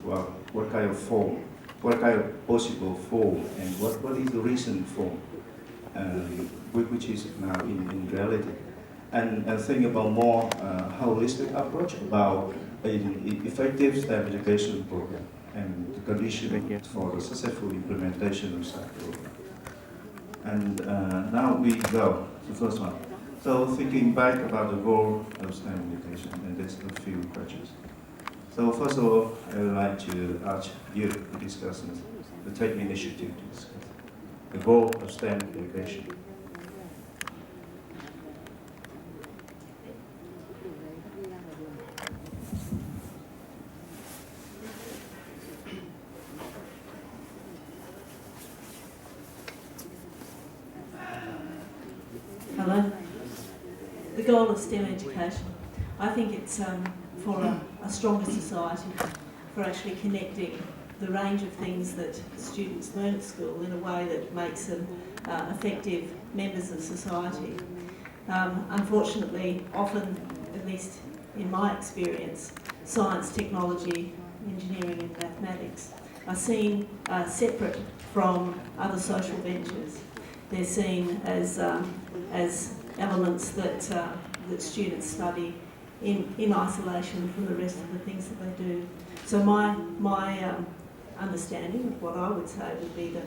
Well, what kind of form, what kind of possible form, and what is the recent form, which is now in reality. And think about more holistic approach about an effective STEM education program and the condition for the successful implementation of such program. And now we go to the first one. So thinking back about the goal of STEM education, and there's a few questions. So first of all, I would like to ask you to discuss this, to take the initiative to discuss the goal of STEM education. Hello. The goal of STEM education, I think it's for a stronger society, for actually connecting the range of things that students learn at school in a way that makes them effective members of society. Unfortunately, often, at least in my experience, science, technology, engineering and mathematics are seen separate from other social ventures. They're seen as elements that students study in isolation from the rest of the things that they do. So my understanding of what I would say would be the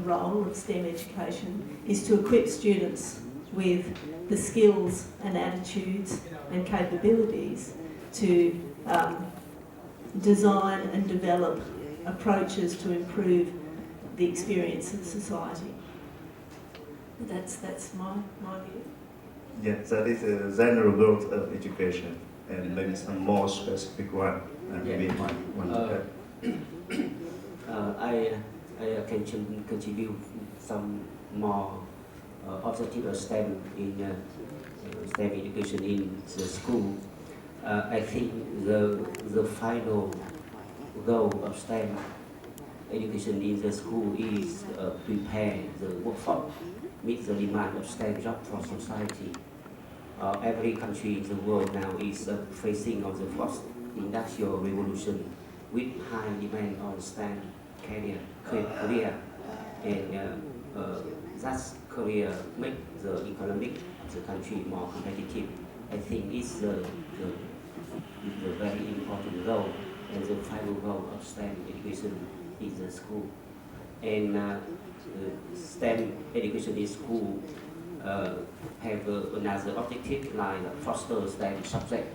role of STEM education is to equip students with the skills and attitudes and capabilities to design and develop approaches to improve the experience of society. That's my view. Yeah, that is a general goal of education, and maybe some more specific one, and maybe might want to add. I can contribute some more objective of STEM in STEM education in the school. I think the final goal of STEM education in the school is prepare the workforce, meet the demand of STEM job for society. Every country in the world now is facing on the first industrial revolution with high demand on STEM career, and that career make the economic of the country more competitive. I think it's the very important role and the final goal of STEM education in the school. And STEM education in school have another objective like foster STEM subject.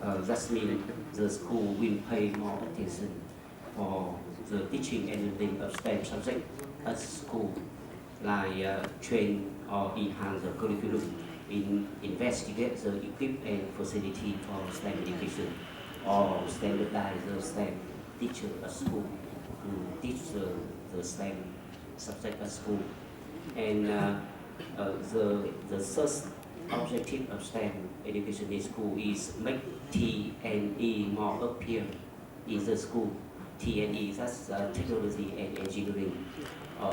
That means the school will pay more attention for the teaching and learning of STEM subject at school, like train or enhance the curriculum, investigate the equip and facility for STEM education, or standardize the STEM teacher at school to teach the STEM subject at school. And the first objective of STEM education in school is make T and E more appear in the school. T and E, that's technology and engineering.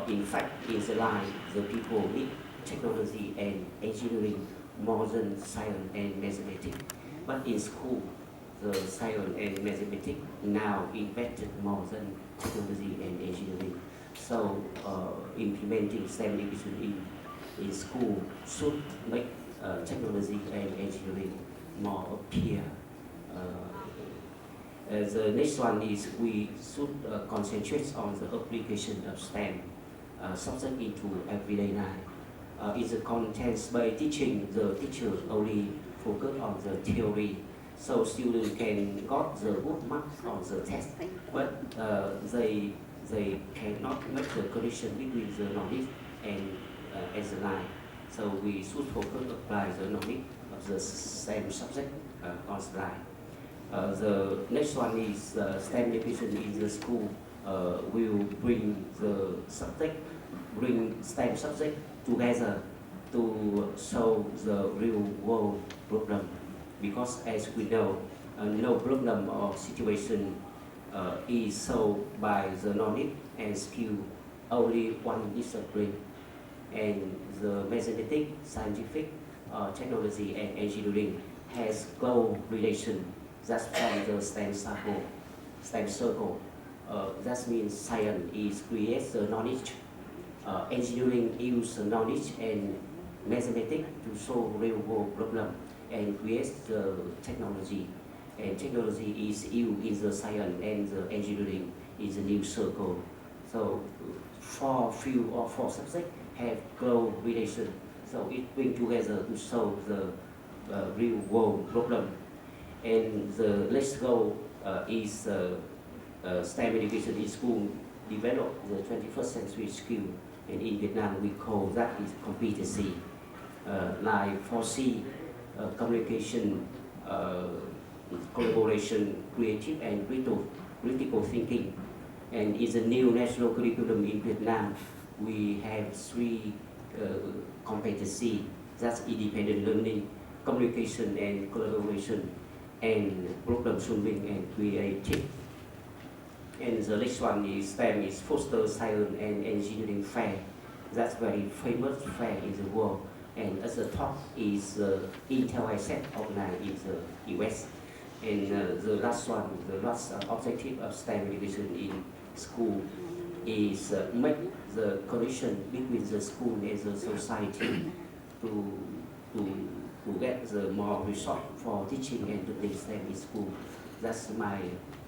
In fact, in the line, the people need technology and engineering more than science and mathematics. But in school, the science and mathematics now invested more than technology and engineering. So implementing STEM education in school should make technology and engineering more appear. The next one is we should concentrate on the application of STEM subject into everyday life. It's a content-based teaching. The teacher only focus on the theory, so students can got the good marks on the test, but they cannot make the connection between the knowledge and the life. So we should focus apply the knowledge of the STEM subject on the life. The next one is STEM education in the school will bring the subject, bring STEM subject together to solve the real world problem. Because as we know, no problem or situation is solved by the knowledge and skill, only one discipline. And the mathematics, scientific, technology and engineering has close relation. That's from the STEM circle. that means science is creates the knowledge, engineering use the knowledge, and mathematics to solve real world problem and creates the technology. And technology is used in the science and the engineering is a new circle. So 4 field or 4 subjects have close relation. So it brings together to solve the real world problem. And the next goal is STEM education in school develop the 21st century skill. And in Vietnam we call that is competency. Like 4C, communication, collaboration, creative and critical thinking. And it's a new national curriculum in Vietnam. We have 3 competency, that's independent learning, communication and collaboration, and problem solving and creative. And the next one is STEM, is foster science and engineering fair. That's very famous fair in the world. And at the top is Intel ISET organized in the US. And the last one, the last objective of STEM education in school is make the connection between the school and the society to get the more resource for teaching and learning STEM in school. That's my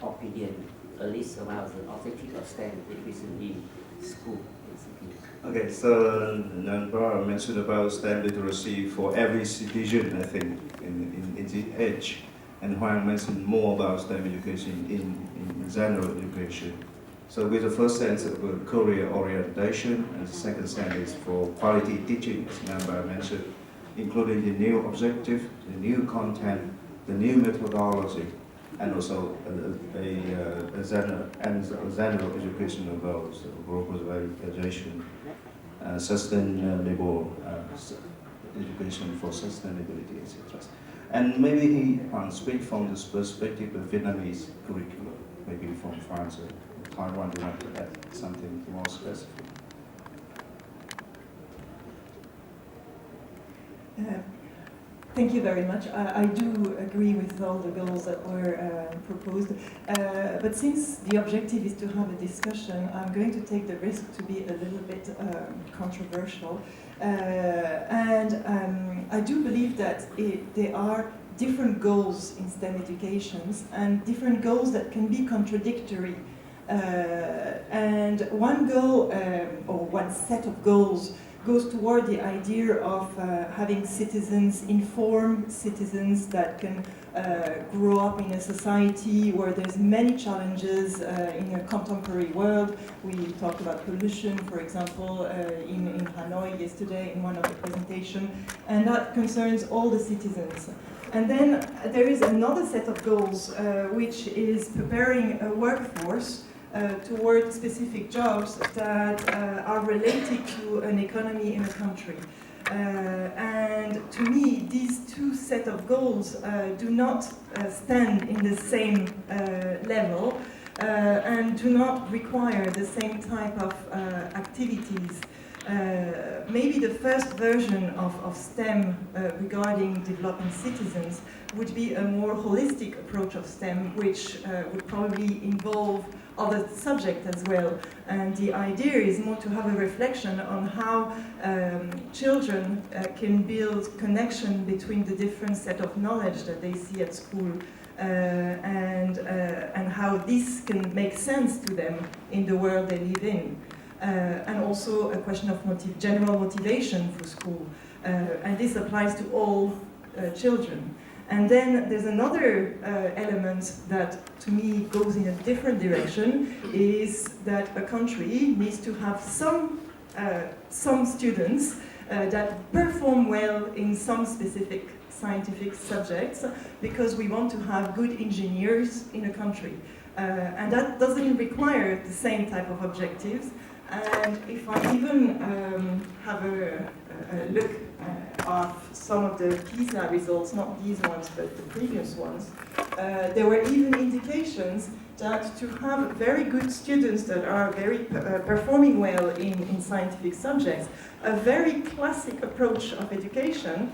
opinion, at least about the objective of STEM education in school. Okay, so Nanbara mentioned about STEM literacy for every citizen, I think, in the age. And Huang mentioned more about STEM education in general education. So with the first sense of career orientation, and the second sense is for quality teaching, as Nanbara mentioned, including the new objective, the new content, the new methodology, and also a general educational goals, globalization, sustainable education for sustainability, etc. And maybe he speak from the perspective of Vietnamese curriculum, maybe from France or Taiwan. Do you want to add something more specific? Thank you very much. I do agree with all the goals that were proposed, but since the objective is to have a discussion, I'm going to take the risk to be a little bit controversial. I do believe that there are different goals in STEM educations and different goals that can be contradictory. And one goal, or one set of goals, goes toward the idea of having citizens, informed citizens that can grow up in a society where there's many challenges in a contemporary world. We talked about pollution, for example, in Hanoi yesterday in one of the presentations, and that concerns all the citizens. And then there is another set of goals, which is preparing a workforce toward specific jobs that are related to an economy in a country. And to me, these two sets of goals do not stand in the same level and do not require the same type of activities. Maybe the first version of STEM regarding developing citizens would be a more holistic approach of STEM, which would probably involve other subjects as well. And the idea is more to have a reflection on how children can build connection between the different set of knowledge that they see at school and how this can make sense to them in the world they live in. And also a question of general motivation for school. And this applies to all children. And then there's another element that, to me, goes in a different direction, is that a country needs to have some students that perform well in some specific scientific subjects, because we want to have good engineers in a country. And that doesn't require the same type of objectives. And if I even have a look of some of the PISA results, not these ones, but the previous ones, there were even indications that to have very good students that are very performing well in scientific subjects, a very classic approach of education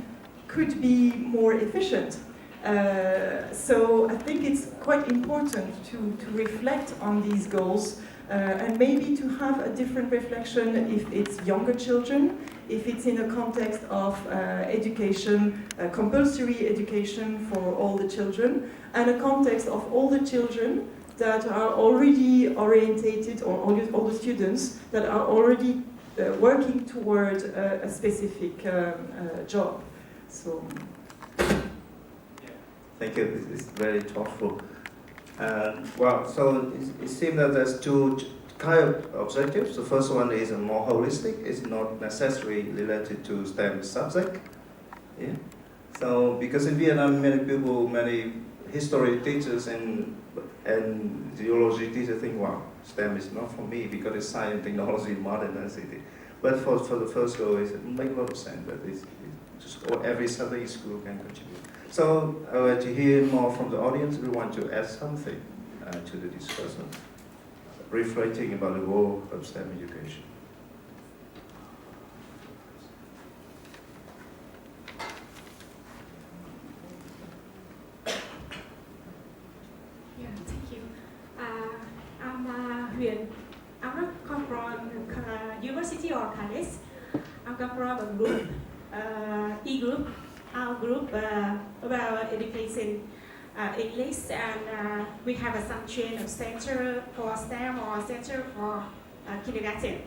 could be more efficient. So I think it's quite important to reflect on these goals and maybe to have a different reflection if it's younger children, if it's in a context of education, compulsory education for all the children, and a context of all the children that are already orientated, or all the students that are already working toward a specific job. So. Thank you. It's very thoughtful. Well, so it seems that there's two kind of objectives. The first one is more holistic. It's not necessarily related to STEM subject. Yeah. So because in Vietnam, many history teachers and geology teachers think, wow, STEM is not for me because it's science, technology, modern and city. But for the first goal, it makes a lot of sense that it's just every Sunday school can contribute. So I would like to hear more from the audience. We want to add something to the discussion, reflecting about the role of STEM education. Yeah, thank you. I'm Huyền. I'm not come from university or college. I come from a group, E-group, our group about education, English, and we have some kind of center for STEM or center for kindergarten.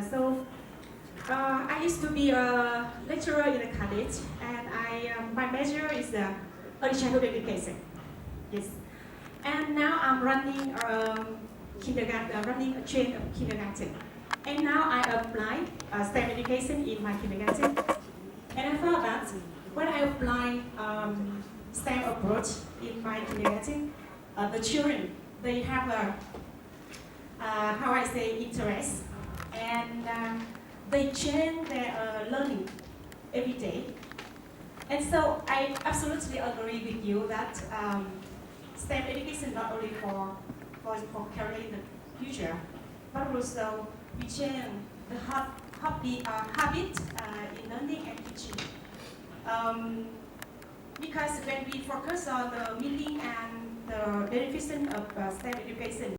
So I used to be a lecturer in a college, and my major is early childhood education. Yes. And now I'm running kindergarten, running a chain of kindergarten. And now I apply STEM education in my kindergarten. And I thought that when I apply STEM approach in my kindergarten, the children, they have a, interest, and they change their learning every day. And so I absolutely agree with you that STEM education not only for career in the future, but also we change the habit in learning and teaching. Because when we focus on the meaning and the beneficiation of STEM education,